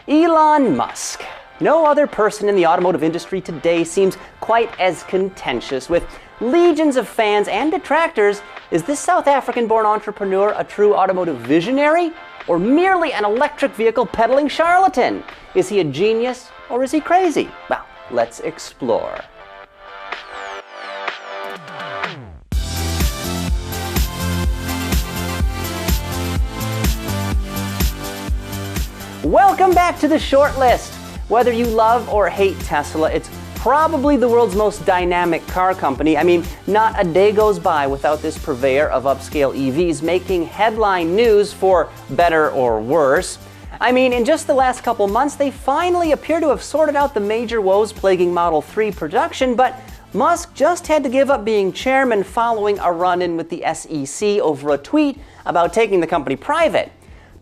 Elon Musk. No other person in the automotive industry today seems quite as contentious. With legions of fans and detractors, is this South African-born entrepreneur a true automotive visionary or merely an electric vehicle peddling charlatan? Is he a genius or is he crazy? Well, let's explore. Welcome back to the short list. Whether you love or hate Tesla, it's probably the world's most dynamic car company. I mean, not a day goes by without this purveyor of upscale EVs making headline news for better or worse. I mean, in just the last couple months, they finally appear to have sorted out the major woes plaguing Model 3 production, but Musk just had to give up being chairman following a run-in with the SEC over a tweet about taking the company private.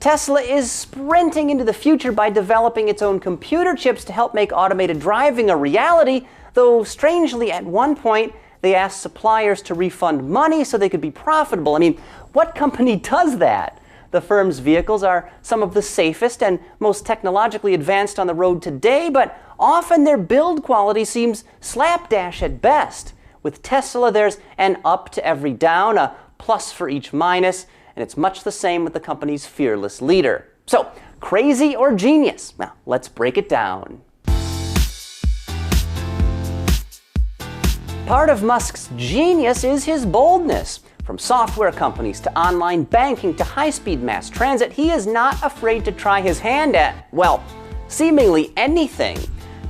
Tesla is sprinting into the future by developing its own computer chips to help make automated driving a reality, though strangely at one point they asked suppliers to refund money so they could be profitable. I mean, what company does that? The firm's vehicles are some of the safest and most technologically advanced on the road today, but often their build quality seems slapdash at best. With Tesla, there's an up to every down, a plus for each minus, and it's much the same with the company's fearless leader. So, crazy or genius? Well, let's break it down. Part of Musk's genius is his boldness. From software companies to online banking to high-speed mass transit, he is not afraid to try his hand at, well, seemingly anything.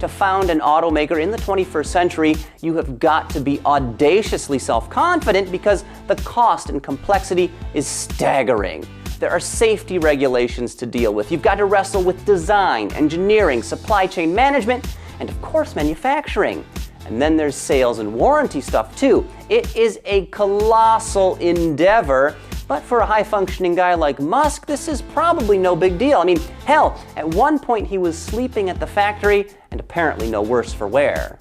To found an automaker in the 21st century, you have got to be audaciously self-confident because the cost and complexity is staggering. There are safety regulations to deal with. You've got to wrestle with design, engineering, supply chain management, and of course manufacturing. And then there's sales and warranty stuff too. It is a colossal endeavor. But for a high-functioning guy like Musk, this is probably no big deal. I mean, hell, at one point he was sleeping at the factory, and apparently no worse for wear.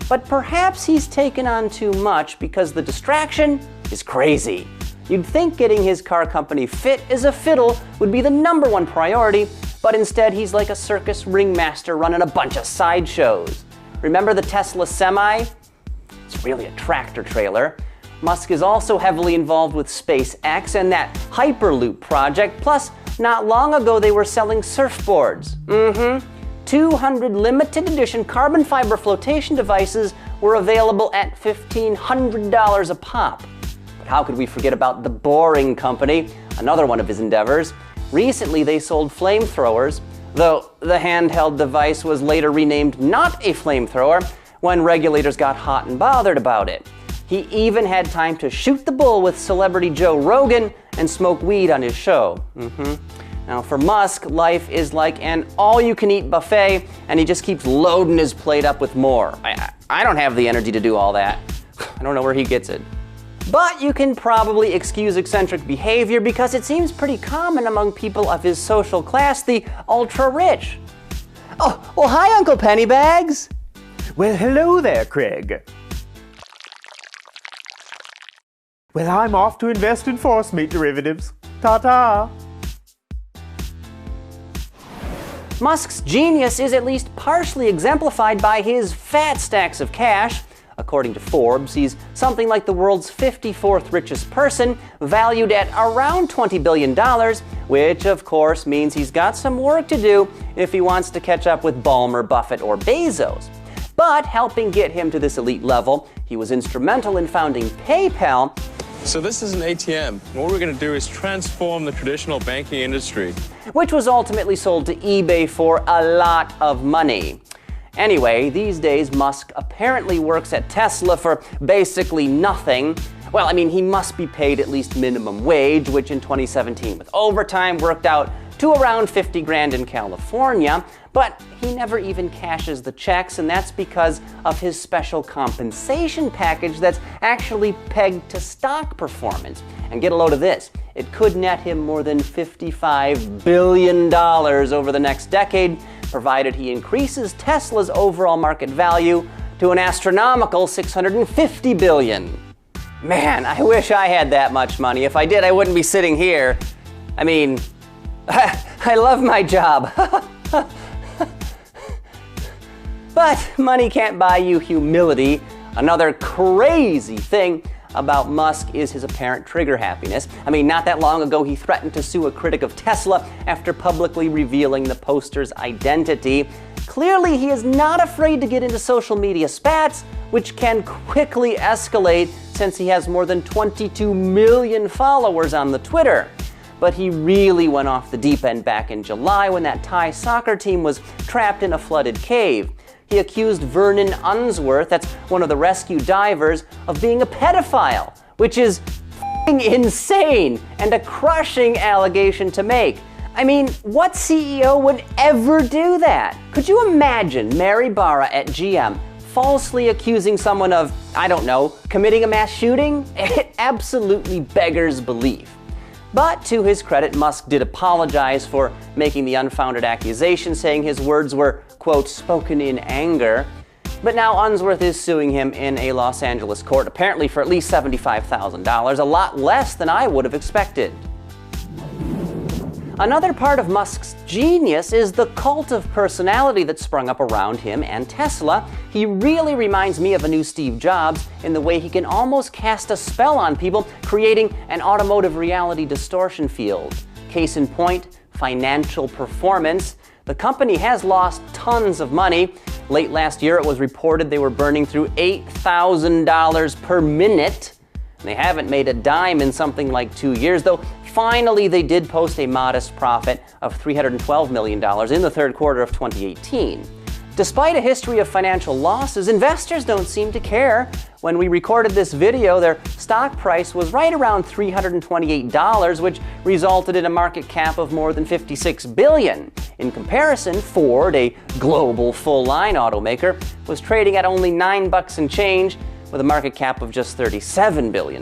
But perhaps he's taken on too much because the distraction is crazy. You'd think getting his car company fit as a fiddle would be the #1 priority, but instead he's like a circus ringmaster running a bunch of sideshows. Remember the Tesla Semi? It's really a tractor trailer. Musk is also heavily involved with SpaceX and that Hyperloop project, plus not long ago they were selling surfboards. 200 limited edition carbon fiber flotation devices were available at $1,500 a pop. But how could we forget about the Boring Company, another one of his endeavors? Recently they sold flamethrowers, though the handheld device was later renamed not a flamethrower when regulators got hot and bothered about it. He even had time to shoot the bull with celebrity Joe Rogan and smoke weed on his show. Now for Musk, life is like an all-you-can-eat buffet, and he just keeps loading his plate up with more. I don't have the energy to do all that. I don't know where he gets it. But you can probably excuse eccentric behavior because it seems pretty common among people of his social class, the ultra-rich. Oh, well hi Uncle Pennybags! Well, hello there, Craig. Well, I'm off to invest in force meat derivatives. Ta-ta! Musk's genius is at least partially exemplified by his fat stacks of cash. According to Forbes, he's something like the world's 54th richest person, valued at around $20 billion, which of course means he's got some work to do if he wants to catch up with Ballmer, Buffett, or Bezos. But helping get him to this elite level, he was instrumental in founding PayPal. So this is an ATM. What we're going to do is transform the traditional banking industry. Which was ultimately sold to eBay for a lot of money. Anyway, these days Musk apparently works at Tesla for basically nothing. Well, I mean, he must be paid at least minimum wage, which in 2017 with overtime worked out to around 50 grand in California, but he never even cashes the checks, and that's because of his special compensation package that's actually pegged to stock performance. And get a load of this, it could net him more than $55 billion over the next decade, provided he increases Tesla's overall market value to an astronomical $650 billion. Man, I wish I had that much money. If I did, I wouldn't be sitting here. I mean, I love my job. But money can't buy you humility. Another crazy thing about Musk is his apparent trigger happiness. I mean, not that long ago, he threatened to sue a critic of Tesla after publicly revealing the poster's identity. Clearly, he is not afraid to get into social media spats, which can quickly escalate since he has more than 22 million followers on the Twitter. But he really went off the deep end back in July when that Thai soccer team was trapped in a flooded cave. He accused Vernon Unsworth, that's one of the rescue divers, of being a pedophile, which is f***ing insane and a crushing allegation to make. I mean, what CEO would ever do that? Could you imagine Mary Barra at GM falsely accusing someone of, I don't know, committing a mass shooting? It absolutely beggars belief. But to his credit, Musk did apologize for making the unfounded accusation, saying his words were, quote, spoken in anger. But now Unsworth is suing him in a Los Angeles court, apparently for at least $75,000, a lot less than I would have expected. Another part of Musk's genius is the cult of personality that sprung up around him and Tesla. He really reminds me of a new Steve Jobs in the way he can almost cast a spell on people, creating an automotive reality distortion field. Case in point, financial performance. The company has lost tons of money. Late last year, it was reported they were burning through $8,000 per minute. They haven't made a dime in something like 2 years, though finally they did post a modest profit of $312 million in the third quarter of 2018. Despite a history of financial losses, investors don't seem to care. When we recorded this video, their stock price was right around $328, which resulted in a market cap of more than $56 billion. In comparison, Ford, a global full-line automaker, was trading at only $9 and change, with a market cap of just $37 billion.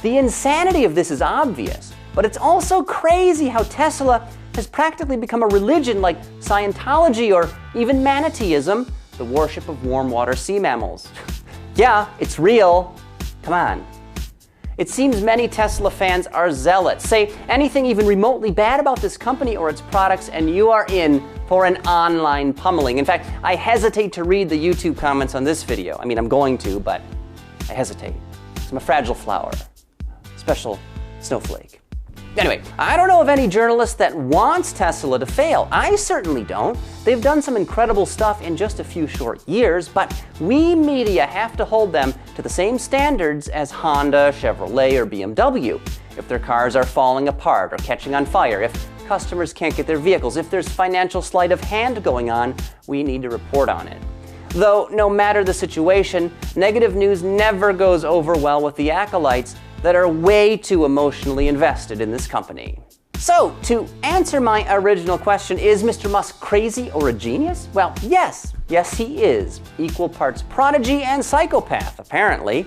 The insanity of this is obvious, but it's also crazy how Tesla has practically become a religion like Scientology or even Manateeism, the worship of warm water sea mammals. Yeah, it's real. Come on. It seems many Tesla fans are zealots. Say anything even remotely bad about this company or its products and you are in for an online pummeling. In fact, I hesitate to read the YouTube comments on this video. I mean, I'm going to, but I hesitate. I'm a fragile flower. Special snowflake. Anyway, I don't know of any journalist that wants Tesla to fail. I certainly don't. They've done some incredible stuff in just a few short years, but we media have to hold them to the same standards as Honda, Chevrolet, or BMW. If their cars are falling apart or catching on fire, if customers can't get their vehicles, if there's financial sleight of hand going on, we need to report on it. Though, no matter the situation, negative news never goes over well with the acolytes that are way too emotionally invested in this company. So, to answer my original question, is Mr. Musk crazy or a genius? Well, yes. Yes, he is. Equal parts prodigy and psychopath, apparently.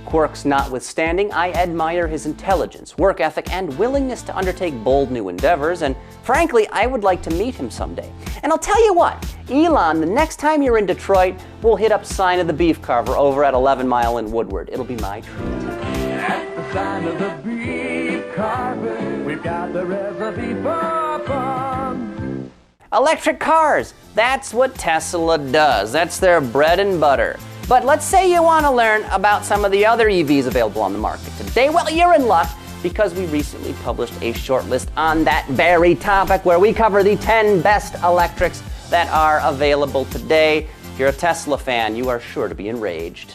Quirks notwithstanding, I admire his intelligence, work ethic, and willingness to undertake bold new endeavors, and frankly, I would like to meet him someday. And I'll tell you what, Elon, the next time you're in Detroit, we'll hit up Sign of the Beef Carver over at 11 Mile in Woodward. It'll be my treat. At the Sign of the Beef Carver, we've got the recipe for fun. Electric cars, that's what Tesla does. That's their bread and butter. But let's say you want to learn about some of the other EVs available on the market today. Well, you're in luck because we recently published a short list on that very topic where we cover the 10 best electrics that are available today. If you're a Tesla fan, you are sure to be enraged.